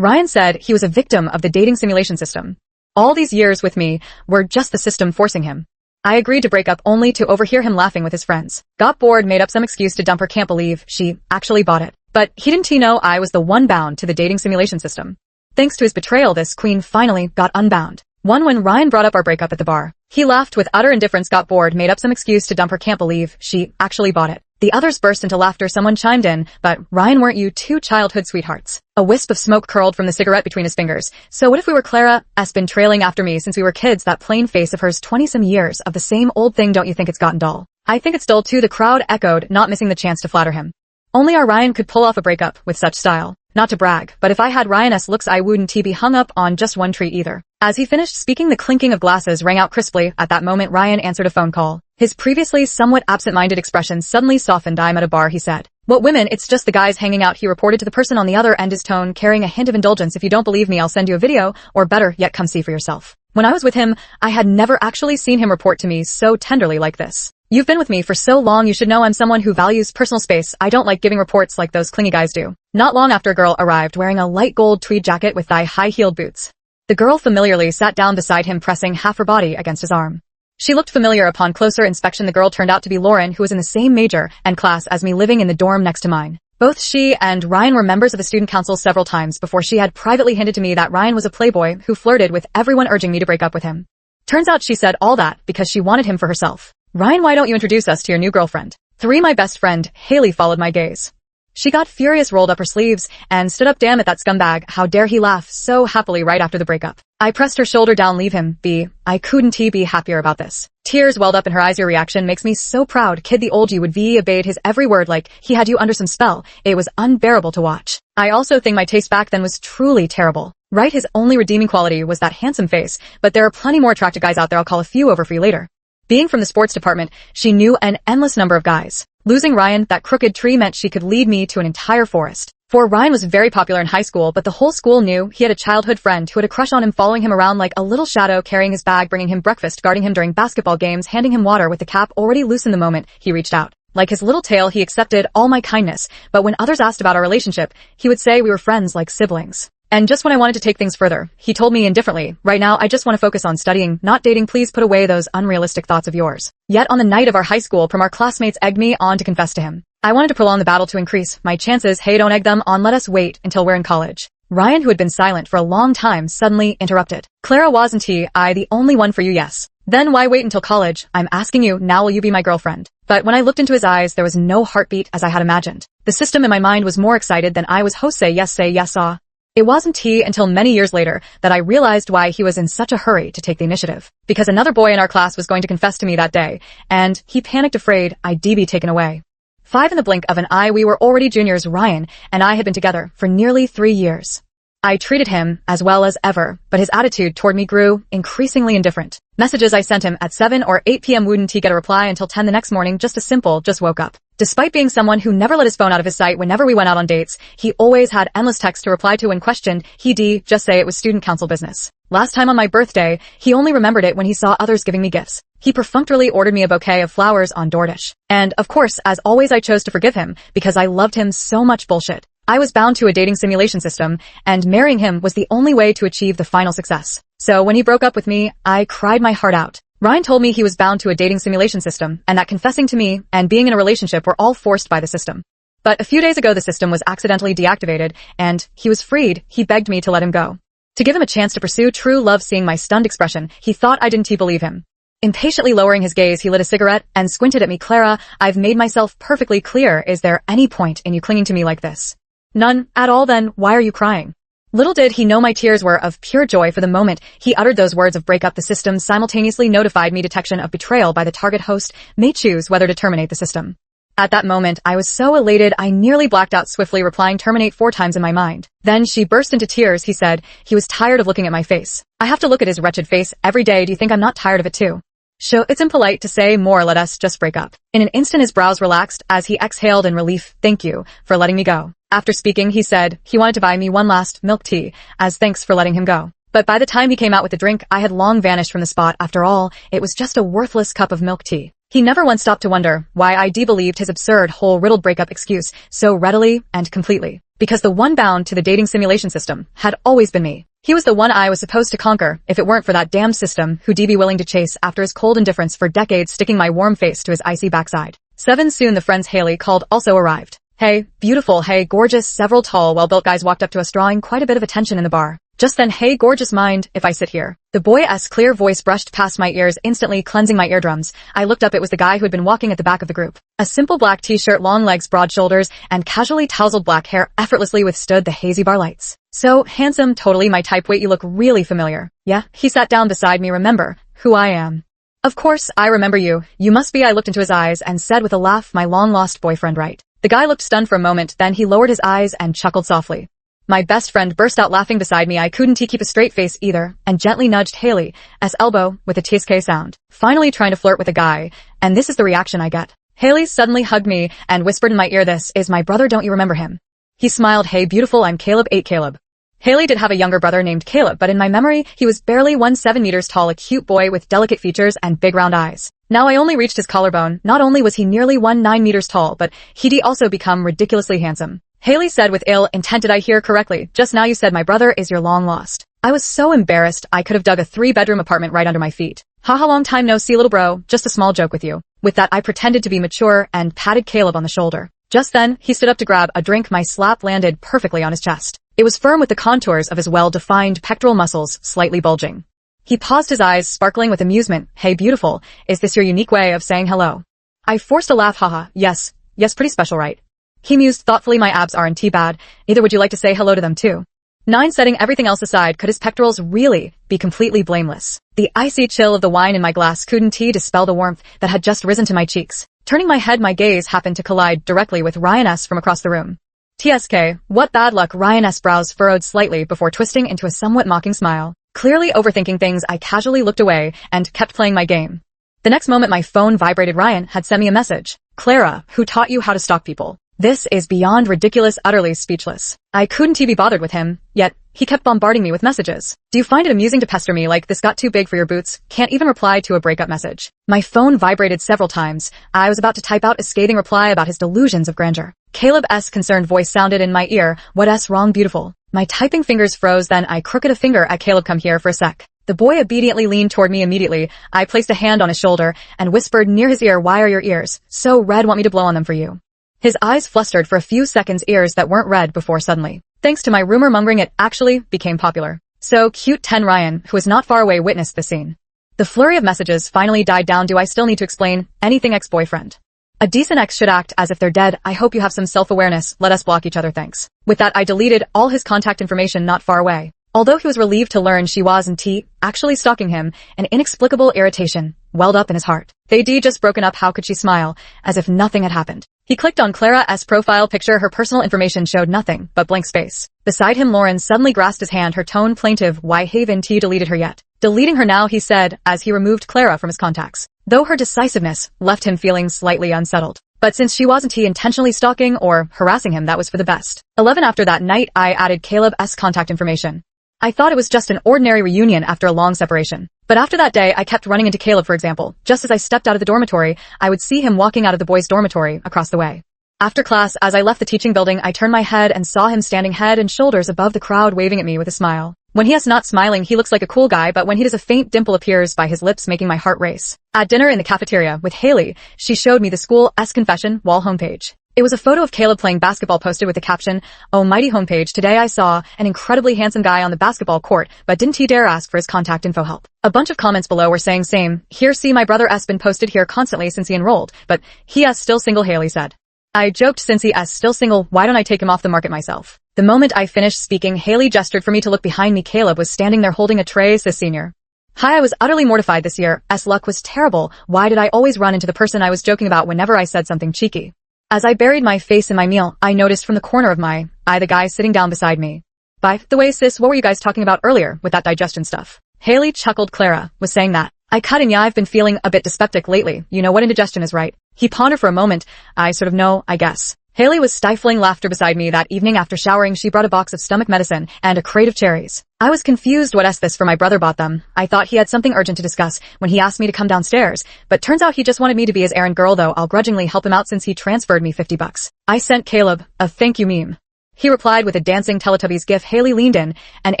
Ryan said he was a victim of the dating simulation system. All these years with me were just the system forcing him. I agreed to break up only to overhear him laughing with his friends. Got bored, made up some excuse to dump her, can't believe she actually bought it. But he didn't know I was the one bound to the dating simulation system. Thanks to his betrayal, this queen finally got unbound. One when Ryan brought up our breakup at the bar. He laughed with utter indifference, got bored, made up some excuse to dump her, can't believe she actually bought it. The others burst into laughter, someone chimed in, but Ryan, weren't you two childhood sweethearts? A wisp of smoke curled from the cigarette between his fingers. So what if we were Clara S. been trailing after me since we were kids, that plain face of hers, 20-some years of the same old thing, don't you think it's gotten dull? I think it's dull too, the crowd echoed, not missing the chance to flatter him. Only our Ryan could pull off a breakup with such style. Not to brag, but if I had Ryan's looks I wouldn't be hung up on just one tree either. As he finished speaking, the clinking of glasses rang out crisply. At that moment, Ryan answered a phone call. His previously somewhat absent-minded expression suddenly softened. I'm at a bar, he said. What women? It's just the guys hanging out, he reported to the person on the other end, his tone carrying a hint of indulgence. If you don't believe me, I'll send you a video, or better yet, come see for yourself. When I was with him, I had never actually seen him report to me so tenderly like this. You've been with me for so long, you should know I'm someone who values personal space. I don't like giving reports like those clingy guys do. Not long after, a girl arrived wearing a light gold tweed jacket with thigh-high-heeled boots. The girl familiarly sat down beside him, pressing half her body against his arm. She looked familiar upon closer inspection. The girl turned out to be Lauren, who was in the same major and class as me, living in the dorm next to mine. Both she and Ryan were members of the student council. Several times before, she had privately hinted to me that Ryan was a playboy who flirted with everyone, urging me to break up with him. Turns out she said all that because she wanted him for herself. Ryan, why don't you introduce us to your new girlfriend? 3. My best friend, Haley, followed my gaze. She got furious, rolled up her sleeves, and stood up. Damn it, that scumbag. How dare he laugh so happily right after the breakup. I pressed her shoulder down. Leave him be. I couldn't be happier about this. Tears welled up in her eyes. Your reaction makes me so proud. Kid, the old you would obeyed his every word like he had you under some spell. It was unbearable to watch. I also think my taste back then was truly terrible. Right, his only redeeming quality was that handsome face, but there are plenty more attractive guys out there. I'll call a few over for you later. Being from the sports department, she knew an endless number of guys. Losing Ryan, that crooked tree, meant she could lead me to an entire forest. For Ryan was very popular in high school, but the whole school knew he had a childhood friend who had a crush on him, following him around like a little shadow, carrying his bag, bringing him breakfast, guarding him during basketball games, handing him water with the cap already loose in the moment he reached out. Like his little tail, he accepted all my kindness, but when others asked about our relationship, he would say we were friends like siblings. And just when I wanted to take things further, he told me indifferently, right now I just want to focus on studying, not dating. Please put away those unrealistic thoughts of yours. Yet on the night of our high school prom, our classmates egged me on to confess to him. I wanted to prolong the battle to increase my chances. Hey, don't egg them on, let us wait until we're in college. Ryan, who had been silent for a long time, suddenly interrupted. Clara, wasn't I the only one for you? Yes. Then why wait until college? I'm asking you, now will you be my girlfriend? But when I looked into his eyes, there was no heartbeat as I had imagined. The system in my mind was more excited than I was. Say yes, ah. It wasn't until many years later that I realized why he was in such a hurry to take the initiative. Because another boy in our class was going to confess to me that day, and he panicked, afraid I'd be taken away. 5 in the blink of an eye, we were already juniors. Ryan and I had been together for nearly 3 years. I treated him as well as ever, but his attitude toward me grew increasingly indifferent. Messages I sent him at 7 or 8 p.m. wouldn't he get a reply until 10 the next morning, just a simple, just woke up. Despite being someone who never let his phone out of his sight whenever we went out on dates, he always had endless texts to reply to. When questioned, he'd just say it was student council business. Last time on my birthday, he only remembered it when he saw others giving me gifts. He perfunctorily ordered me a bouquet of flowers on DoorDash. And, of course, as always, I chose to forgive him because I loved him so much. Bullshit. I was bound to a dating simulation system, and marrying him was the only way to achieve the final success. So when he broke up with me, I cried my heart out. Ryan told me he was bound to a dating simulation system, and that confessing to me and being in a relationship were all forced by the system. But a few days ago, the system was accidentally deactivated, and he was freed. He begged me to let him go. To give him a chance to pursue true love. Seeing my stunned expression, he thought I didn't believe him. Impatiently lowering his gaze, he lit a cigarette and squinted at me. Clara, I've made myself perfectly clear. Is there any point in you clinging to me like this? None at all. Then why are you crying? Little did he know my tears were of pure joy. For the moment he uttered those words of breakup, the system simultaneously notified me detection of betrayal by the target host may choose whether to terminate the system. At that moment, I was so elated I nearly blacked out, swiftly replying terminate 4 times in my mind. Then she burst into tears. He said he was tired of looking at my face. I have to look at his wretched face every day. Do you think I'm not tired of it too? So it's impolite to say more. Let us just break up. In an instant his brows relaxed as he exhaled in relief. Thank you for letting me go. After speaking, he said he wanted to buy me one last milk tea as thanks for letting him go. But by the time he came out with the drink, I had long vanished from the spot. After all, it was just a worthless cup of milk tea. He never once stopped to wonder why I believed his absurd, hole-riddled breakup excuse so readily and completely. because the one bound to the dating simulation system had always been me. He was the one I was supposed to conquer if it weren't for that damned system who'd be willing to chase after his cold indifference for decades, sticking my warm face to his icy backside. 7 Soon the friends Haley called also arrived. Hey, beautiful, hey, gorgeous, several tall, well-built guys walked up to us, drawing quite a bit of attention in the bar. Just then, hey, gorgeous, mind if I sit here? The boy's clear voice brushed past my ears, instantly cleansing my eardrums. I looked up. It was the guy who had been walking at the back of the group. A simple black t-shirt, long legs, broad shoulders, and casually tousled black hair effortlessly withstood the hazy bar lights. So handsome, totally my type. Wait, you look really familiar. Yeah, he sat down beside me. Remember who I am? Of course, I remember you. You must be. I looked into his eyes and said with a laugh, my long-lost boyfriend, right? The guy looked stunned for a moment, then he lowered his eyes and chuckled softly. My best friend burst out laughing beside me. I couldn't keep a straight face either, and gently nudged Haley's elbow with a TSK sound. Finally trying to flirt with a guy, and this is the reaction I get. Haley suddenly hugged me and whispered in my ear, this is my brother, don't you remember him? He smiled, hey beautiful, I'm Caleb. 8 Caleb. Haley did have a younger brother named Caleb, but in my memory, he was barely 1.7 meters tall, a cute boy with delicate features and big round eyes. Now I only reached his collarbone. Not only was he nearly 1.9 meters tall, but he'd also become ridiculously handsome. Haley said with ill intent, did I hear correctly? Just now you said my brother is your long lost. I was so embarrassed I could have dug a 3-bedroom apartment right under my feet. Haha, long time no see, little bro, just a small joke with you. With that I pretended to be mature and patted Caleb on the shoulder. Just then, he stood up to grab a drink. My slap landed perfectly on his chest. It was firm with the contours of his well-defined pectoral muscles slightly bulging. He paused, his eyes sparkling with amusement. Hey beautiful, is this your unique way of saying hello? I forced a laugh. Haha, yes, pretty special, right? He mused thoughtfully, my abs aren't bad, neither would you like to say hello to them too? 9 Setting everything else aside, could his pectorals really be completely blameless? The icy chill of the wine in my glass couldn't dispel the warmth that had just risen to my cheeks. Turning my head, my gaze happened to collide directly with Ryan S. from across the room. TSK, what bad luck. Ryan S. brows furrowed slightly before twisting into a somewhat mocking smile. Clearly overthinking things, I casually looked away and kept playing my game. The next moment my phone vibrated. Ryan had sent me a message. Clara, who taught you how to stalk people? This is beyond ridiculous, utterly speechless. I couldn't be bothered with him, yet he kept bombarding me with messages. Do you find it amusing to pester me like this got too big for your boots? Can't even reply to a breakup message. My phone vibrated several times. I was about to type out a scathing reply about his delusions of grandeur. Caleb's concerned voice sounded in my ear. What's wrong, beautiful? My typing fingers froze, then I crooked a finger at Caleb. Come here for a sec. The boy obediently leaned toward me. Immediately, I placed a hand on his shoulder and whispered near his ear, why are your ears so red? Want me to blow on them for you? His eyes flustered for a few seconds, ears that weren't red before suddenly. Thanks to my rumor mongering, it actually became popular. So cute. 10 Ryan, who was not far away, witnessed the scene. The flurry of messages finally died down. Do I still need to explain anything? Ex-boyfriend. A decent ex should act as if they're dead. I hope you have some self-awareness. Let us block each other, thanks. With that I deleted all his contact information. Not far away. Although he was relieved to learn she wasn't actually stalking him, an inexplicable irritation welled up in his heart. They'd just broken up. How could she smile as if nothing had happened? He clicked on Clara's profile picture. Her personal information showed nothing but blank space. Beside him, Lauren suddenly grasped his hand, her tone plaintive. Why haven't you deleted her yet? Deleting her now, he said as he removed Clara from his contacts. Though her decisiveness left him feeling slightly unsettled. But since she wasn't intentionally stalking or harassing him, that was for the best. 11 After that night, I added Caleb's contact information. I thought it was just an ordinary reunion after a long separation. But after that day, I kept running into Caleb. For example, just as I stepped out of the dormitory, I would see him walking out of the boys' dormitory across the way. After class, as I left the teaching building, I turned my head and saw him standing head and shoulders above the crowd, waving at me with a smile. When he is not smiling, he looks like a cool guy, but when he does, a faint dimple appears by his lips, making my heart race. At dinner in the cafeteria with Haley, she showed me the school's confession wall homepage. It was a photo of Caleb playing basketball posted with the caption, "Oh mighty homepage, today I saw an incredibly handsome guy on the basketball court, but didn't he dare ask for his contact info help." A bunch of comments below were saying same, here see my brother's been posted here constantly since he enrolled, but he's still single, Haley said. I joked, since he's still single, why don't I take him off the market myself? The moment I finished speaking, Haley gestured for me to look behind me. Caleb was standing there holding a tray. Sis senior. Hi, I was utterly mortified this year. Luck was terrible. Why did I always run into the person I was joking about whenever I said something cheeky? As I buried my face in my meal, I noticed from the corner of my eye the guy sitting down beside me. By the way, sis, what were you guys talking about earlier with that digestion stuff? Haley chuckled. Clara was saying that. I cut in. Yeah, I've been feeling a bit dyspeptic lately. You know what indigestion is, right? He pondered for a moment. I sort of know, I guess. Haley was stifling laughter beside me. That evening after showering, she brought a box of stomach medicine and a crate of cherries. I was confused. What's this for? My brother bought them. I thought he had something urgent to discuss when he asked me to come downstairs, but turns out he just wanted me to be his errand girl, though I'll grudgingly help him out since he transferred me $50. I sent Caleb a thank you meme. He replied with a dancing Teletubbies gif. Haley leaned in and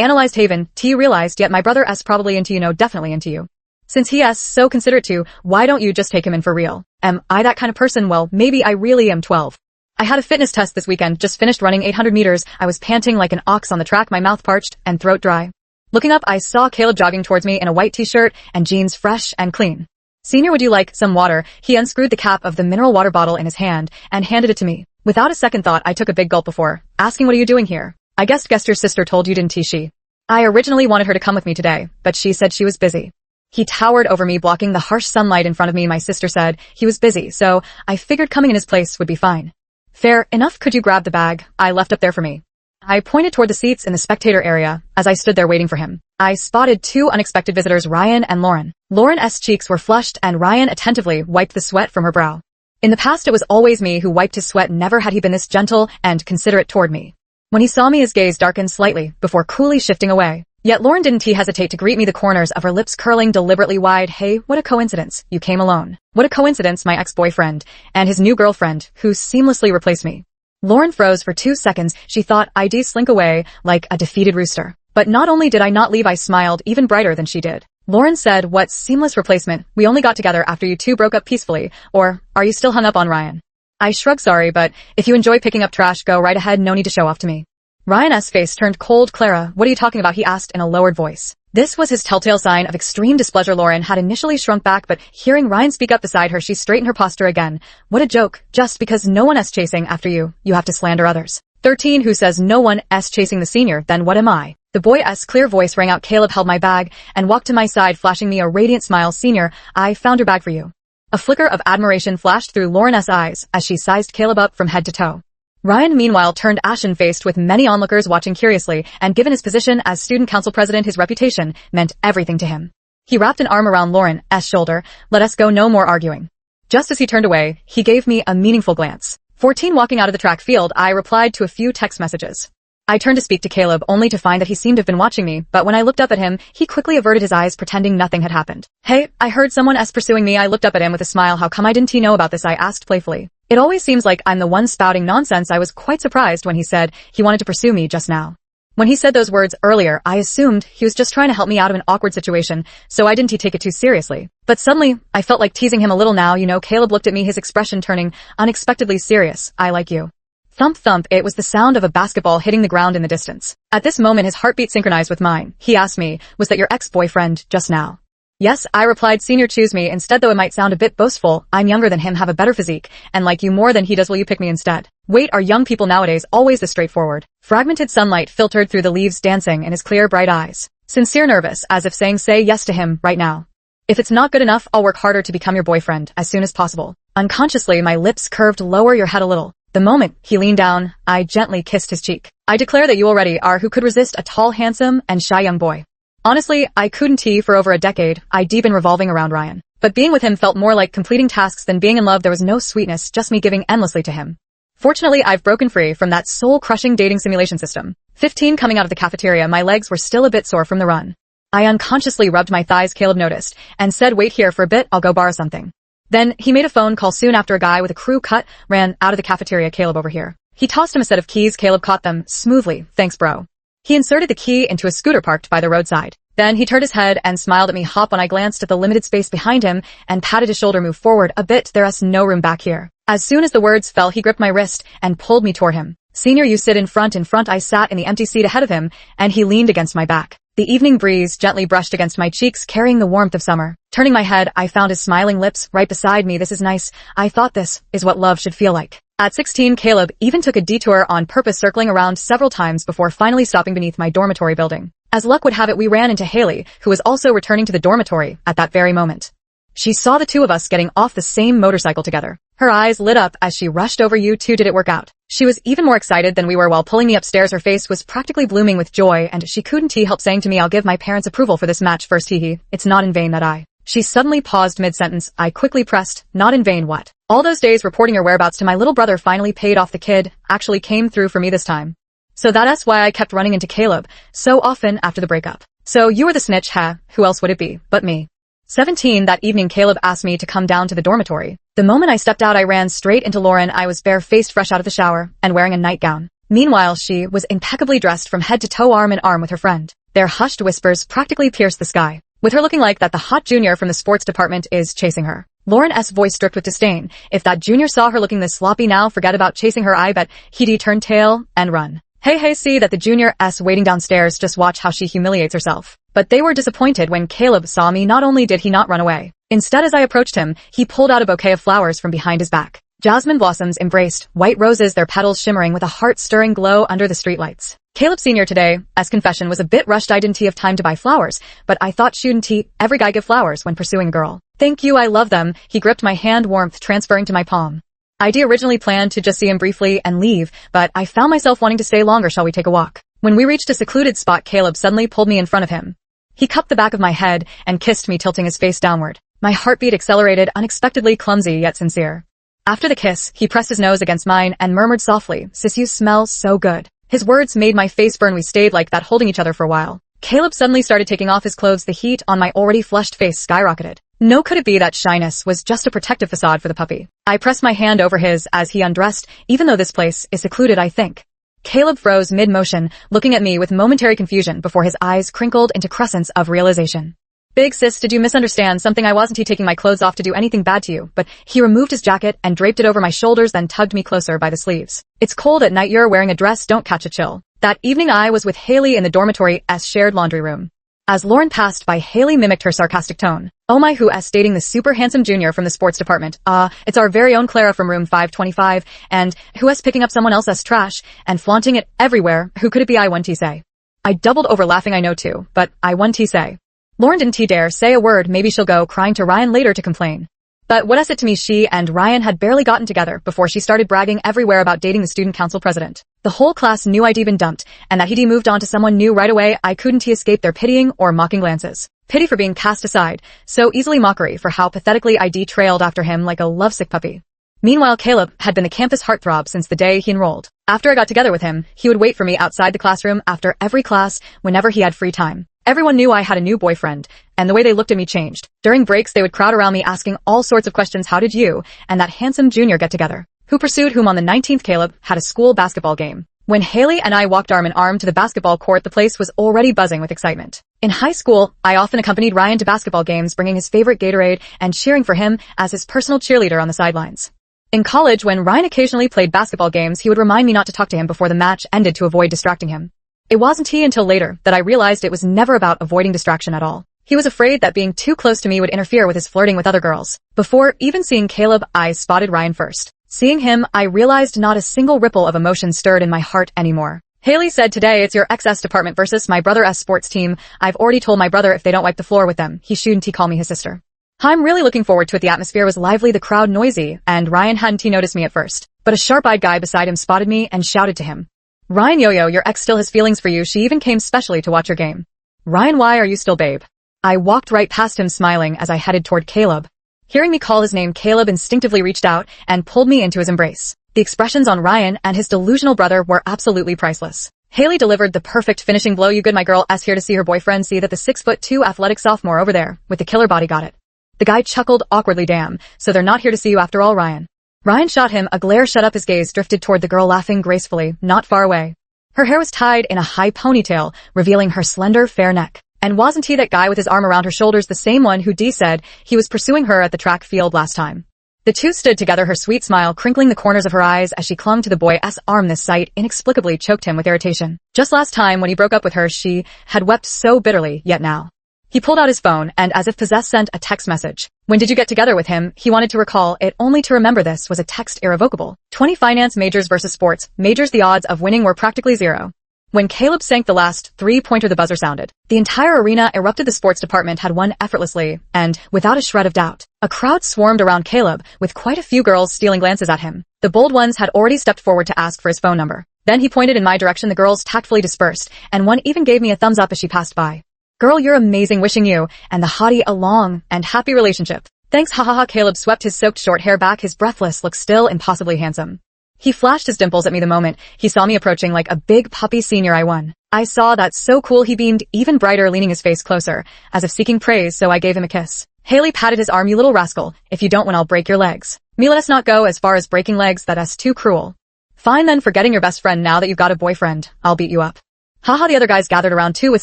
analyzed Haven. You realized, yet my brother S probably into you, no, definitely into you. Since he is so considerate too, why don't you just take him in for real? Am I that kind of person? Well, maybe I really am. 12. I had a fitness test this weekend, just finished running 800 meters. I was panting like an ox on the track, my mouth parched and throat dry. Looking up, I saw Caleb jogging towards me in a white t-shirt and jeans, fresh and clean. Senior, would you like some water? He unscrewed the cap of the mineral water bottle in his hand and handed it to me. Without a second thought, I took a big gulp before asking, what are you doing here? I guessed your sister told you, didn't she? I originally wanted her to come with me today, but she said she was busy. He towered over me, blocking the harsh sunlight in front of me. My sister said he was busy, so I figured coming in his place would be fine. Fair enough. Could you grab the bag I left up there for me? I pointed toward the seats in the spectator area as I stood there waiting for him. I spotted two unexpected visitors, Ryan and Lauren. Lauren's cheeks were flushed and Ryan attentively wiped the sweat from her brow. In the past, it was always me who wiped his sweat. Never had he been this gentle and considerate toward me. When he saw me, his gaze darkened slightly before coolly shifting away. Yet Lauren didn't hesitate to greet me, the corners of her lips curling deliberately wide. Hey, what a coincidence. You came alone. What a coincidence, my ex-boyfriend and his new girlfriend, who seamlessly replaced me. Lauren froze for 2 seconds. She thought I'd slink away like a defeated rooster. But not only did I not leave, I smiled even brighter than she did. Lauren said, what seamless replacement? We only got together after you two broke up peacefully. Or are you still hung up on Ryan? I shrugged. Sorry, but if you enjoy picking up trash, go right ahead. No need to show off to me. Ryan's face turned cold. Clara, what are you talking about? He asked in a lowered voice. This was his telltale sign of extreme displeasure. Lauren had initially shrunk back, but hearing Ryan speak up beside her, she straightened her posture again. What a joke. Just because no one is chasing after you, you have to slander others. 13. Who says no one is chasing the senior? Then what am I? The boy's clear voice rang out. Caleb held my bag and walked to my side, flashing me a radiant smile. Senior, I found your bag for you. A flicker of admiration flashed through Lauren's eyes as she sized Caleb up from head to toe. Ryan, meanwhile, turned ashen-faced with many onlookers watching curiously, and given his position as student council president, his reputation meant everything to him. He wrapped an arm around Lauren's shoulder. Let us go, no more arguing. Just as he turned away, he gave me a meaningful glance. 14. Walking out of the track field, I replied to a few text messages. I turned to speak to Caleb, only to find that he seemed to have been watching me, but when I looked up at him, he quickly averted his eyes, pretending nothing had happened. Hey, I heard someone pursuing me. I looked up at him with a smile. How come I didn't know about this? I asked playfully. It always seems like I'm the one spouting nonsense. I was quite surprised when he said he wanted to pursue me just now. When he said those words earlier, I assumed he was just trying to help me out of an awkward situation, so I didn't take it too seriously. But suddenly, I felt like teasing him a little now. Caleb looked at me, his expression turning unexpectedly serious. I like you. Thump thump, it was the sound of a basketball hitting the ground in the distance. At this moment, his heartbeat synchronized with mine. He asked me, was that your ex-boyfriend just now? Yes, I replied. Senior, choose me instead, though it might sound a bit boastful. I'm younger than him, have a better physique, and like you more than he does. Will you pick me instead? Wait, are young people nowadays always this straightforward? Fragmented sunlight filtered through the leaves, dancing in his clear, bright eyes. Sincere, nervous, as if saying, say yes to him right now. If it's not good enough, I'll work harder to become your boyfriend as soon as possible. Unconsciously, my lips curved. Lower your head a little. The moment he leaned down, I gently kissed his cheek. I declare that you already are. Who could resist a tall, handsome, and shy young boy? Honestly, I couldn't. For over a decade, I'd been revolving around Ryan. But being with him felt more like completing tasks than being in love. There was no sweetness, just me giving endlessly to him. Fortunately, I've broken free from that soul-crushing dating simulation system. 15. Coming out of the cafeteria, my legs were still a bit sore from the run. I unconsciously rubbed my thighs. Caleb noticed and said, wait here for a bit, I'll go borrow something. Then he made a phone call. Soon after, a guy with a crew cut ran out of the cafeteria. Caleb, over here. He tossed him a set of keys. Caleb caught them smoothly. Thanks, bro. He inserted the key into a scooter parked by the roadside. Then he turned his head and smiled at me. Hop. When I glanced at the limited space behind him and patted his shoulder. Move forward a bit. There's no room back here. As soon as the words fell, he gripped my wrist and pulled me toward him. Senior, you sit in front. I sat in the empty seat ahead of him, and he leaned against my back. The evening breeze gently brushed against my cheeks, carrying the warmth of summer. Turning my head, I found his smiling lips right beside me. This is nice. I thought this is what love should feel like. At 16, Caleb even took a detour on purpose, circling around several times before finally stopping beneath my dormitory building. As luck would have it, we ran into Haley, who was also returning to the dormitory at that very moment. She saw the two of us getting off the same motorcycle together. Her eyes lit up as she rushed over. You two, did it work out? She was even more excited than we were while pulling me upstairs. Her face was practically blooming with joy, and she couldn't help saying to me, I'll give my parents approval for this match first. It's not in vain that I. She suddenly paused mid-sentence. I quickly pressed, not in vain what? All those days reporting your whereabouts to my little brother finally paid off. The kid actually came through for me this time. So that's why I kept running into Caleb so often after the breakup. So you were the snitch, huh? Who else would it be but me? 17. That evening, Caleb asked me to come down to the dormitory. The moment I stepped out, I ran straight into Lauren. I was bare-faced, fresh out of the shower, and wearing a nightgown. Meanwhile, she was impeccably dressed from head to toe, arm in arm with her friend. Their hushed whispers practically pierced the sky, with her looking like that the hot junior from the sports department is chasing her. Lauren's voice dripped with disdain. If that junior saw her looking this sloppy now, forget about chasing her. I bet he'd turn tail and run. Hey, see that the junior waiting downstairs, just watch how she humiliates herself. But they were disappointed when Caleb saw me. Not only did he not run away, instead as I approached him, he pulled out a bouquet of flowers from behind his back. Jasmine blossoms embraced, white roses, their petals shimmering with a heart-stirring glow under the streetlights. Caleb Sr. today's confession was a bit rushed. I didn't have time to buy flowers, but I thought shouldn't every guy give flowers when pursuing a girl? Thank you, I love them. He gripped my hand, warmth transferring to my palm. I'd originally planned to just see him briefly and leave, but I found myself wanting to stay longer. Shall we take a walk? When we reached a secluded spot, Caleb suddenly pulled me in front of him. He cupped the back of my head and kissed me, tilting his face downward. My heartbeat accelerated, unexpectedly clumsy yet sincere. After the kiss, he pressed his nose against mine and murmured softly, "Sis, you smell so good." His words made my face burn. We stayed like that, holding each other for a while. Caleb suddenly started taking off his clothes. The heat on my already flushed face skyrocketed. No, could it be that shyness was just a protective facade for the puppy? I pressed my hand over his as he undressed, even though this place is secluded, I think. Caleb froze mid-motion, looking at me with momentary confusion before his eyes crinkled into crescents of realization. "Big sis, did you misunderstand something? I wasn't taking my clothes off to do anything bad to you." But he removed his jacket and draped it over my shoulders, then tugged me closer by the sleeves. "It's cold at night. You're wearing a dress. Don't catch a chill." That evening I was with Haley in the dormitory's shared laundry room. As Lauren passed by, Haley mimicked her sarcastic tone. "Oh my, who's dating the super handsome junior from the sports department? It's our very own Clara from room 525, and who's picking up someone else's trash and flaunting it everywhere? Who could it be? I want to say." I doubled over laughing. "I know too, but I want to say." Lauren didn't dare say a word. Maybe she'll go crying to Ryan later to complain. But what is it to me? She and Ryan had barely gotten together before she started bragging everywhere about dating the student council president. The whole class knew I'd been dumped, and that he'd moved on to someone new right away. I couldn't escape their pitying or mocking glances. Pity for being cast aside, so easily mockery for how pathetically I'd trailed after him like a lovesick puppy. Meanwhile, Caleb had been the campus heartthrob since the day he enrolled. After I got together with him, he would wait for me outside the classroom after every class whenever he had free time. Everyone knew I had a new boyfriend, and the way they looked at me changed. During breaks, they would crowd around me asking all sorts of questions. How did you and that handsome junior get together? Who pursued whom on the 19th? Caleb had a school basketball game. When Haley and I walked arm in arm to the basketball court, the place was already buzzing with excitement. In high school, I often accompanied Ryan to basketball games, bringing his favorite Gatorade and cheering for him as his personal cheerleader on the sidelines. In college, when Ryan occasionally played basketball games, he would remind me not to talk to him before the match ended to avoid distracting him. It wasn't until later that I realized it was never about avoiding distraction at all. He was afraid that being too close to me would interfere with his flirting with other girls. Before even seeing Caleb, I spotted Ryan first. Seeing him, I realized not a single ripple of emotion stirred in my heart anymore. Haley said, "Today it's your XS department versus my brother's sports team. I've already told my brother if they don't wipe the floor with them, he shouldn't call me his sister." I'm really looking forward to it. The atmosphere was lively, the crowd noisy, and Ryan hadn't noticed me at first. But a sharp-eyed guy beside him spotted me and shouted to him, "Ryan, yo-yo, your ex still has feelings for you. She even came specially to watch your game." "Ryan, why are you still babe?" I walked right past him smiling as I headed toward Caleb. Hearing me call his name, Caleb instinctively reached out and pulled me into his embrace. The expressions on Ryan and his delusional brother were absolutely priceless. Haley delivered the perfect finishing blow. "You good? My girl is here to see her boyfriend. See that the 6'2" athletic sophomore over there with the killer body got it." The guy chuckled awkwardly. "Damn, so they're not here to see you after all, Ryan." Ryan shot him a glare. Shut up. His gaze drifted toward the girl laughing gracefully, not far away. Her hair was tied in a high ponytail, revealing her slender, fair neck. And wasn't he that guy with his arm around her shoulders the same one who Dee said he was pursuing her at the track field last time? The two stood together, her sweet smile crinkling the corners of her eyes as she clung to the boy's arm. This sight inexplicably choked him with irritation. Just last time when he broke up with her, she had wept so bitterly, yet now. He pulled out his phone and, as if possessed, sent a text message. When did you get together with him? He wanted to recall it, only to remember this was a text irrevocable. 20 finance majors versus sports majors. The odds of winning were practically zero. When Caleb sank the last three-pointer, the buzzer sounded. The entire arena erupted. The sports department had won effortlessly, and without a shred of doubt. A crowd swarmed around Caleb, with quite a few girls stealing glances at him. The bold ones had already stepped forward to ask for his phone number. Then he pointed in my direction. The girls tactfully dispersed, and one even gave me a thumbs up as she passed by. "Girl, you're amazing. Wishing you and the hottie a long and happy relationship." "Thanks, ha ha ha." Caleb swept his soaked short hair back, his breathless look still impossibly handsome. He flashed his dimples at me the moment he saw me approaching like a big puppy. "Senior, I won." I saw that. "So cool." He beamed even brighter, leaning his face closer, as if seeking praise, so I gave him a kiss. Haley patted his arm. "You little rascal, if you don't win I'll break your legs." "Me, let us not go as far as breaking legs, that's too cruel." Fine then, forgetting your best friend now that you've got a boyfriend. I'll beat you up. Haha, the other guys gathered around too with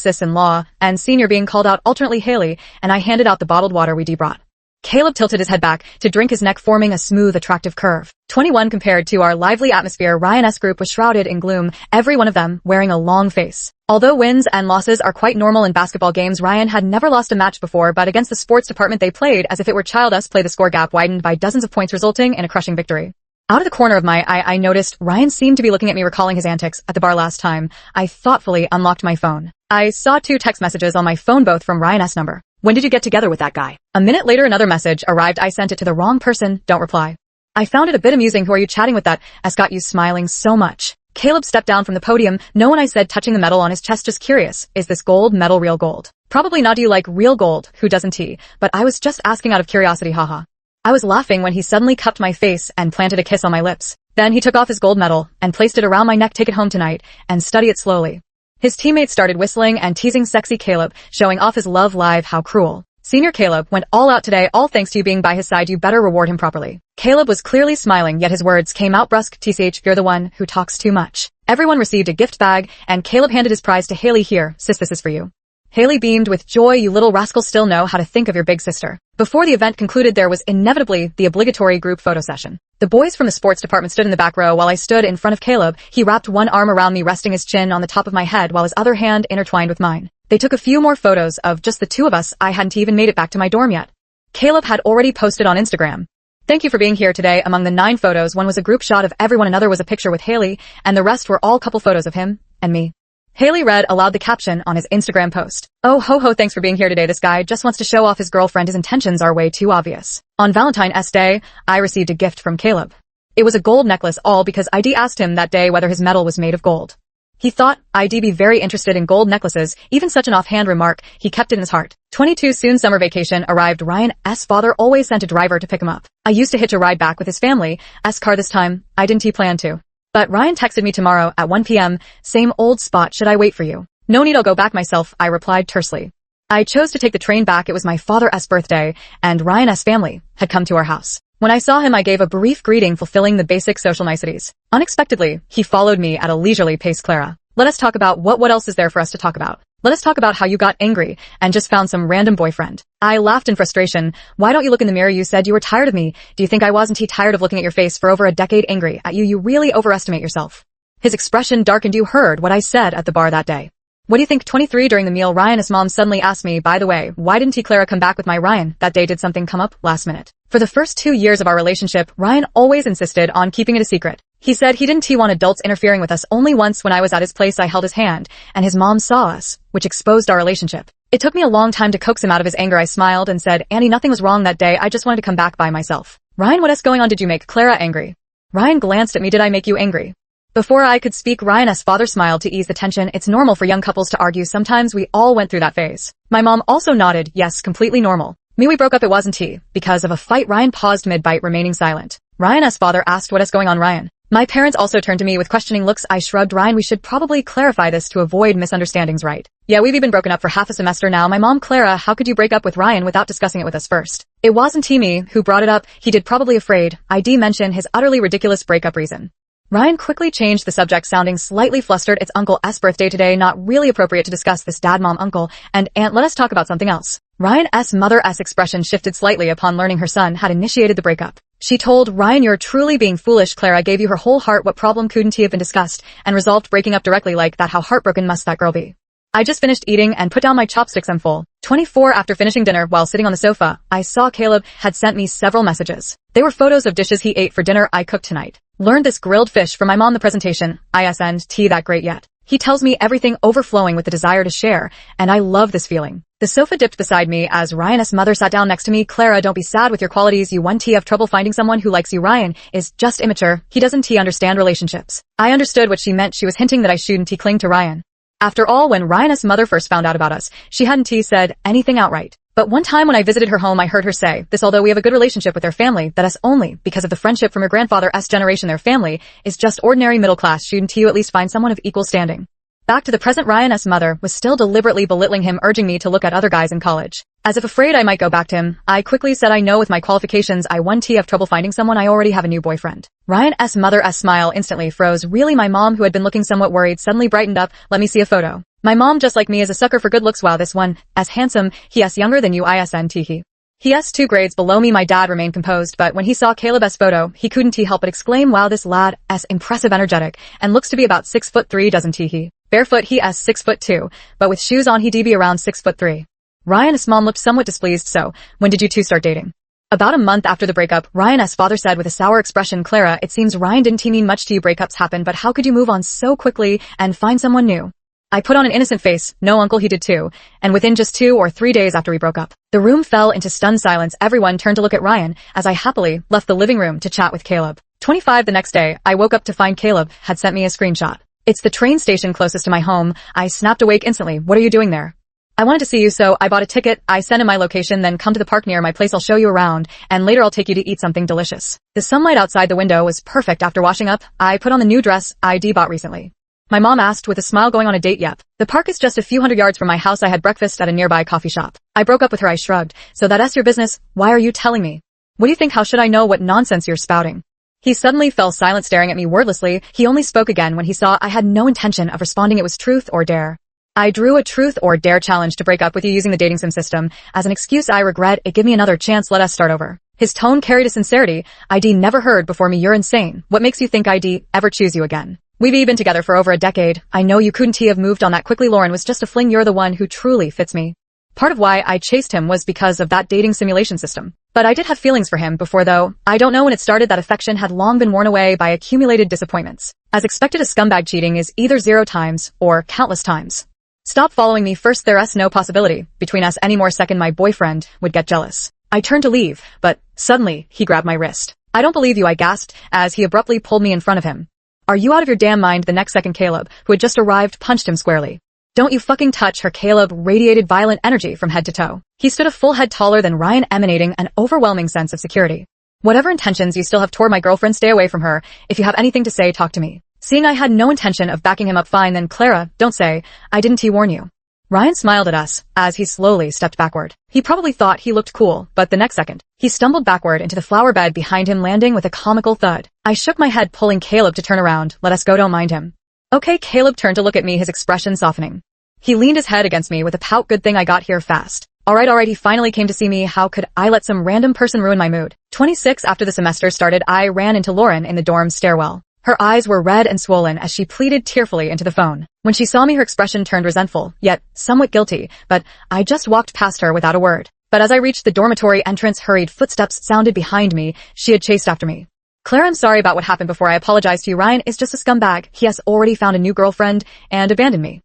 sis-in-law and senior being called out alternately Haley, and I handed out the bottled water we brought. Caleb tilted his head back to drink, his neck forming a smooth, attractive curve. 21 compared to our lively atmosphere, Ryan's group was shrouded in gloom, every one of them wearing a long face. Although wins and losses are quite normal in basketball games, Ryan had never lost a match before, but against the sports department they played as if it were child us play. The score gap widened by dozens of points, resulting in a crushing victory. Out of the corner of my eye, I noticed Ryan seemed to be looking at me, recalling his antics at the bar last time. I thoughtfully unlocked my phone. I saw 2 text messages on my phone, both from Ryan's number. When did you get together with that guy? A minute later, another message arrived. I sent it to the wrong person. Don't reply. I found it a bit amusing. Who are you chatting with that has got you smiling so much? Caleb stepped down from the podium. No one, I said, touching the medal on his chest. Just curious. Is this gold medal real gold? Probably not. Do you like real gold? Who doesn't he? But I was just asking out of curiosity, haha. I was laughing when he suddenly cupped my face and planted a kiss on my lips. Then he took off his gold medal and placed it around my neck. Take it home tonight and study it slowly. His teammates started whistling and teasing sexy Caleb, showing off his love live. How cruel. Senior Caleb went all out today, all thanks to you being by his side. You better reward him properly. Caleb was clearly smiling, yet his words came out brusque. TCH, you're the one who talks too much. Everyone received a gift bag, and Caleb handed his prize to Haley. Here, sis, this is for you. Haley beamed with joy. You little rascal still know how to think of your big sister. Before the event concluded, there was inevitably the obligatory group photo session. The boys from the sports department stood in the back row while I stood in front of Caleb. He wrapped one arm around me, resting his chin on the top of my head while his other hand intertwined with mine. They took a few more photos of just the two of us. I hadn't even made it back to my dorm yet. Caleb had already posted on Instagram. Thank you for being here today. Among the 9 photos, one was a group shot of everyone, another was a picture with Haley, and the rest were all couple photos of him and me. Haley read aloud the caption on his Instagram post. Oh ho ho, thanks for being here today. This guy just wants to show off his girlfriend. His intentions are way too obvious. On Valentine's Day, I received a gift from Caleb. It was a gold necklace, all because ID asked him that day whether his medal was made of gold. He thought I'd be very interested in gold necklaces. Even such an offhand remark, he kept it in his heart. 22 Soon summer vacation arrived. Ryan's father always sent a driver to pick him up. I used to hitch a ride back with his family's car this time. I didn't plan to. But Ryan texted me tomorrow at 1 p.m. Same old spot. Should I wait for you? No need, I'll go back myself, I replied tersely. I chose to take the train back. It was my father's birthday, and Ryan's family had come to our house. When I saw him, I gave a brief greeting, fulfilling the basic social niceties. Unexpectedly, he followed me at a leisurely pace. Clara, let us talk about what else is there for us to talk about? Let us talk about how you got angry and just found some random boyfriend. I laughed in frustration. Why don't you look in the mirror? You said you were tired of me. Do you think I wasn't tired of looking at your face for over a decade? Angry at you? You really overestimate yourself. His expression darkened. You heard what I said at the bar that day. What do you think? 23 During the meal, Ryan's mom suddenly asked me, by the way, why didn't Clara come back with my Ryan that day? Did something come up last minute? For the first 2 years of our relationship, Ryan always insisted on keeping it a secret. He said he didn't want adults interfering with us. Only once, when I was at his place, I held his hand, and his mom saw us, which exposed our relationship. It took me a long time to coax him out of his anger. I smiled and said, Annie, nothing was wrong that day. I just wanted to come back by myself. Ryan, what is going on? Did you make Clara angry? Ryan glanced at me. Did I make you angry? Before I could speak, Ryan's father smiled to ease the tension. It's normal for young couples to argue. Sometimes we all went through that phase. My mom also nodded. Yes, completely normal. We broke up. It wasn't because of a fight. Ryan paused mid-bite, remaining silent. Ryan's father asked, what is going on, Ryan? My parents also turned to me with questioning looks. I shrugged. Ryan, we should probably clarify this to avoid misunderstandings, right? Yeah, we've been broken up for half a semester now. My mom, Clara, how could you break up with Ryan without discussing it with us first? It wasn't me who brought it up. He did, probably afraid I'd mention his utterly ridiculous breakup reason. Ryan quickly changed the subject, sounding slightly flustered. It's Uncle's birthday today. Not really appropriate to discuss this. Dad, Mom, Uncle, and Aunt. Let us talk about something else. Ryan's mother's expression shifted slightly upon learning her son had initiated the breakup. She told Ryan, you're truly being foolish. Clara gave you her whole heart. What problem couldn't he have been discussed and resolved? Breaking up directly like that? How heartbroken must that girl be? I just finished eating and put down my chopsticks. I'm full. 24 After finishing dinner, while sitting on the sofa, I saw Caleb had sent me several messages. They were photos of dishes he ate for dinner. I cooked tonight. Learned this grilled fish from my mom. The presentation, isn't that great yet. He tells me everything, overflowing with the desire to share, and I love this feeling. The sofa dipped beside me as Ryan's mother sat down next to me. Clara, don't be sad with your qualities. You won't have trouble finding someone who likes you. Ryan is just immature. He doesn't understand relationships. I understood what she meant. She was hinting that I shouldn't cling to Ryan. After all, when Ryan's mother first found out about us, she hadn't said anything outright. But one time when I visited her home, I heard her say this: although we have a good relationship with their family, that is only because of the friendship from your grandfather's generation. Their family is just ordinary middle class. Shouldn't you at least find someone of equal standing? Back to the present, Ryan's mother was still deliberately belittling him, urging me to look at other guys in college. As if afraid I might go back to him, I quickly said I know with my qualifications I won't have trouble finding someone. I already have a new boyfriend. Ryan's mother's smile instantly froze. Really? My mom, who had been looking somewhat worried, suddenly brightened up. Let me see a photo. My mom, just like me, is a sucker for good looks. Wow, this one, as handsome, he's younger than you, isn't he? He's 2 grades below me. My dad remained composed, but when he saw Caleb's photo, he couldn't help but exclaim, wow, this lad is impressive, energetic, and looks to be about 6'3", doesn't he? Barefoot, he is 6'2", but with shoes on he'd be around 6'3". Ryan's mom looked somewhat displeased. So, when did you two start dating? About a month after the breakup, Ryan's father said with a sour expression, Clara, it seems Ryan didn't mean much to you. Breakups happen, but how could you move on so quickly and find someone new? I put on an innocent face. No, uncle, he did too. And within just 2 or 3 days after we broke up, the room fell into stunned silence. Everyone turned to look at Ryan as I happily left the living room to chat with Caleb. 25 the next day, I woke up to find Caleb had sent me a screenshot. It's the train station closest to my home. I snapped awake instantly. What are you doing there? I wanted to see you, so I bought a ticket. I sent him my location, then come to the park near my place. I'll show you around, and later I'll take you to eat something delicious. The sunlight outside the window was perfect. After washing up, I put on the new dress I bought recently. My mom asked with a smile, going on a date? Yep. The park is just a few hundred yards from my house. I had breakfast at a nearby coffee shop. I broke up with her. I shrugged. So that's your business? Why are you telling me? What do you think? How should I know what nonsense you're spouting? He suddenly fell silent, staring at me wordlessly. He only spoke again when he saw I had no intention of responding. It was truth or dare. I drew a truth or dare challenge to break up with you using the dating sim system. As an excuse, I regret it. Give me another chance. Let us start over. His tone carried a sincerity I'd never heard before me. You're insane. What makes you think I'd ever choose you again? We've been together for over a decade. I know you couldn't have moved on that quickly. Lauren was just a fling. You're the one who truly fits me. Part of why I chased him was because of that dating simulation system. But I did have feelings for him before, though. I don't know when it started. That affection had long been worn away by accumulated disappointments. As expected, a scumbag cheating is either 0 times or countless times. Stop following me first. There's no possibility between us anymore. Second, my boyfriend would get jealous. I turned to leave, but suddenly he grabbed my wrist. I don't believe you, I gasped as he abruptly pulled me in front of him. Are you out of your damn mind? The next second, Caleb, who had just arrived, punched him squarely. Don't you fucking touch her. Caleb radiated violent energy from head to toe. He stood a full head taller than Ryan, emanating an overwhelming sense of security. Whatever intentions you still have toward my girlfriend, stay away from her. If you have anything to say, talk to me. Seeing I had no intention of backing him up, fine then. Clara, don't say I didn't warn you. Ryan smiled at us as he slowly stepped backward. He probably thought he looked cool, but the next second, he stumbled backward into the flower bed behind him, landing with a comical thud. I shook my head, pulling Caleb to turn around. Let us go, don't mind him. Okay. Caleb turned to look at me, his expression softening. He leaned his head against me with a pout. Good thing I got here fast. Alright, he finally came to see me. How could I let some random person ruin my mood? 26 after the semester started, I ran into Lauren in the dorm stairwell. Her eyes were red and swollen as she pleaded tearfully into the phone. When she saw me, her expression turned resentful, yet somewhat guilty, but I just walked past her without a word. But as I reached the dormitory entrance, hurried footsteps sounded behind me. She had chased after me. Clara, I'm sorry about what happened before. I apologize to you. Ryan is just a scumbag. He has already found a new girlfriend and abandoned me.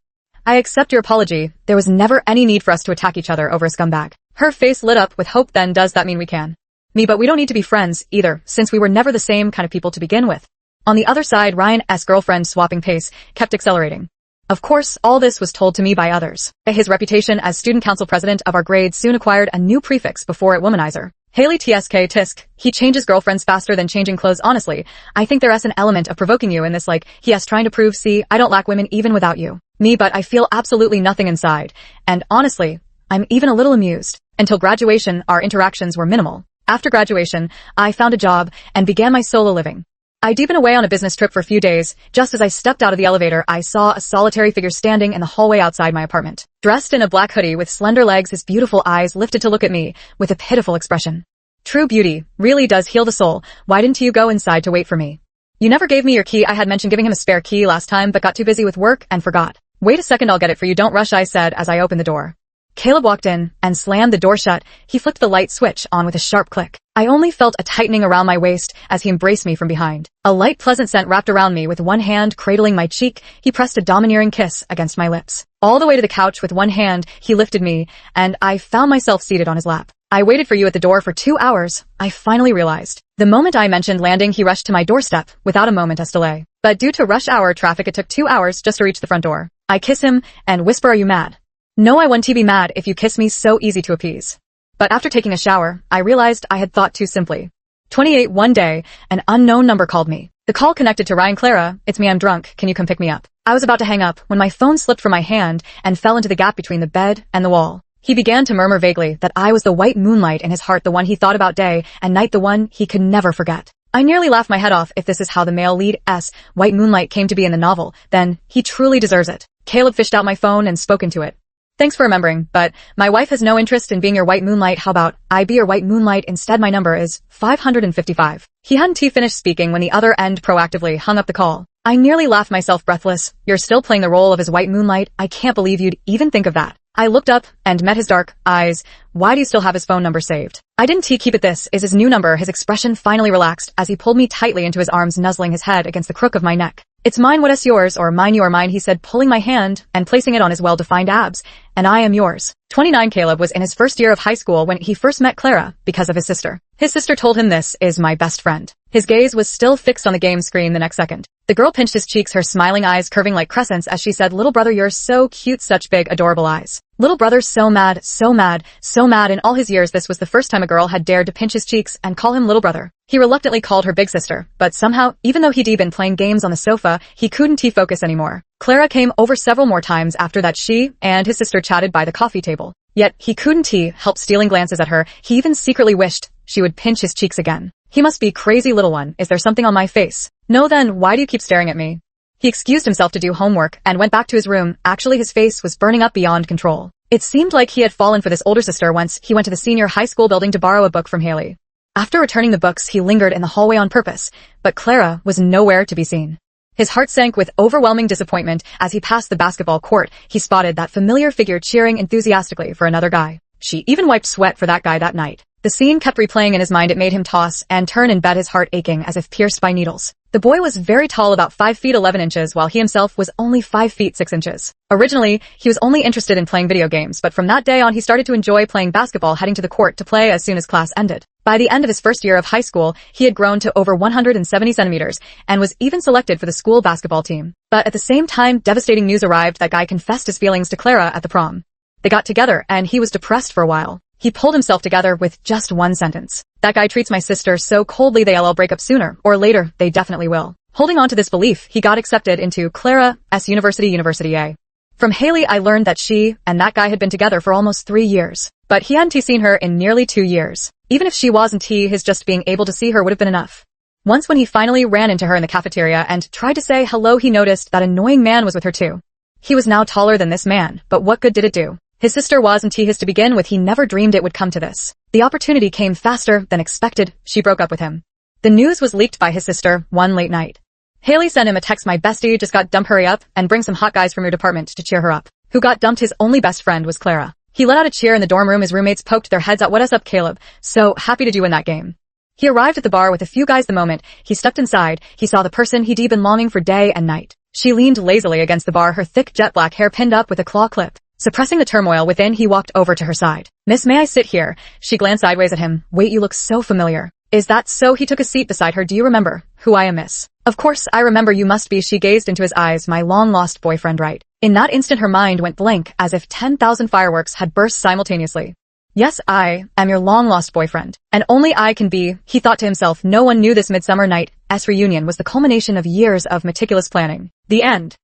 I accept your apology. There was never any need for us to attack each other over a scumbag. Her face lit up with hope. Then does that mean we can? Me, but we don't need to be friends either, since we were never the same kind of people to begin with. On the other side, Ryan's girlfriend, swapping pace, kept accelerating. Of course, all this was told to me by others. His reputation as student council president of our grade soon acquired a new prefix before it, womanizer. Haley TSK Tisk. He changes girlfriends faster than changing clothes. Honestly, I think there is an element of provoking you in this, like, he is trying to prove, see, I don't lack women even without you. Me, but I feel absolutely nothing inside. And honestly, I'm even a little amused. Until graduation, our interactions were minimal. After graduation, I found a job and began my solo living. I'd been away on a business trip for a few days. Just as I stepped out of the elevator, I saw a solitary figure standing in the hallway outside my apartment. Dressed in a black hoodie with slender legs, his beautiful eyes lifted to look at me with a pitiful expression. True beauty really does heal the soul. Why didn't you go inside to wait for me? You never gave me your key. I had mentioned giving him a spare key last time, but got too busy with work and forgot. Wait a second, I'll get it for you. Don't rush, I said as I opened the door. Caleb walked in and slammed the door shut. He flicked the light switch on with a sharp click. I only felt a tightening around my waist as he embraced me from behind. A light, pleasant scent wrapped around me. With one hand cradling my cheek, he pressed a domineering kiss against my lips. All the way to the couch with one hand, he lifted me, and I found myself seated on his lap. I waited for you at the door for 2 hours, I finally realized. The moment I mentioned landing, he rushed to my doorstep without a moment's delay. But due to rush hour traffic, it took 2 hours just to reach the front door. I kiss him and whisper, are you mad? No, I wouldn't be mad if you kiss me, so easy to appease. But after taking a shower, I realized I had thought too simply. 28 one day, an unknown number called me. The call connected to Ryan. Clara, it's me, I'm drunk, can you come pick me up? I was about to hang up when my phone slipped from my hand and fell into the gap between the bed and the wall. He began to murmur vaguely that I was the white moonlight in his heart, the one he thought about day and night, the one he could never forget. I nearly laughed my head off. If this is how the male lead's white moonlight came to be in the novel, then he truly deserves it. Caleb fished out my phone and spoke into it. Thanks for remembering, but my wife has no interest in being your white moonlight. How about I be your white moonlight instead? My number is 555. He hadn't finished speaking when the other end proactively hung up the call. I nearly laughed myself breathless. You're still playing the role of his white moonlight? I can't believe you'd even think of that. I looked up and met his dark eyes. Why do you still have his phone number saved? I didn't keep it. This is his new number. His expression finally relaxed as he pulled me tightly into his arms, nuzzling his head against the crook of my neck. It's mine. What is yours? Or mine? You are mine, he said, pulling my hand and placing it on his well-defined abs. And I am yours. 29. Caleb was in his first year of high school when he first met Clara because of his sister. His sister told him, this is my best friend. His gaze was still fixed on the game screen the next second. The girl pinched his cheeks, her smiling eyes curving like crescents as she said, little brother, you're so cute, such big, adorable eyes. Little brother, so mad, so mad, so mad. In all his years, this was the first time a girl had dared to pinch his cheeks and call him little brother. He reluctantly called her big sister, but somehow, even though he'd been playing games on the sofa, he couldn't focus anymore. Clara came over several more times after that. She and his sister chatted by the coffee table. Yet he couldn't help stealing glances at her. He even secretly wished she would pinch his cheeks again. He must be crazy. Little one, is there something on my face? No, then why do you keep staring at me? He excused himself to do homework and went back to his room. Actually, his face was burning up beyond control. It seemed like he had fallen for this older sister. Once he went to the senior high school building to borrow a book from Haley. After returning the books, he lingered in the hallway on purpose, but Clara was nowhere to be seen. His heart sank with overwhelming disappointment as he passed the basketball court. He spotted that familiar figure cheering enthusiastically for another guy. She even wiped sweat for that guy that night. The scene kept replaying in his mind. It made him toss and turn in bed, his heart aching as if pierced by needles. The boy was very tall, about 5 feet 11 inches, while he himself was only 5 feet 6 inches. Originally, he was only interested in playing video games, but from that day on he started to enjoy playing basketball, heading to the court to play as soon as class ended. By the end of his first year of high school, he had grown to over 170 centimeters and was even selected for the school basketball team. But at the same time, devastating news arrived. That guy confessed his feelings to Clara at the prom. They got together and he was depressed for a while. He pulled himself together with just one sentence. That guy treats my sister so coldly, they'll all break up sooner or later. They definitely will. Holding on to this belief, he got accepted into Clara's University A. From Haley, I learned that she and that guy had been together for almost 3 years. But he hadn't seen her in nearly 2 years. Even if she wasn't his, just being able to see her would have been enough. Once when he finally ran into her in the cafeteria and tried to say hello, he noticed that annoying man was with her too. He was now taller than this man, but what good did it do? His sister wasn't his to begin with. He never dreamed it would come to this. The opportunity came faster than expected. She broke up with him. The news was leaked by his sister one late night. Haley sent him a text, my bestie just got dumped, hurry up and bring some hot guys from your department to cheer her up. Who got dumped? His only best friend was Clara. He let out a cheer in the dorm room. His roommates poked their heads out. What is up, Caleb? So happy to do in that game. He arrived at the bar with a few guys. The moment he stepped inside, he saw the person he'd been longing for day and night. She leaned lazily against the bar, her thick jet black hair pinned up with a claw clip. Suppressing the turmoil within, he walked over to her side. Miss, may I sit here? She glanced sideways at him. Wait, you look so familiar. Is that so? He took a seat beside her. Do you remember who I am, miss? Of course I remember, you must be. She gazed into his eyes. My long-lost boyfriend, right? In that instant her mind went blank as if 10,000 fireworks had burst simultaneously. Yes, I am your long-lost boyfriend. And only I can be, he thought to himself. No one knew this midsummer night's reunion was the culmination of years of meticulous planning. The end.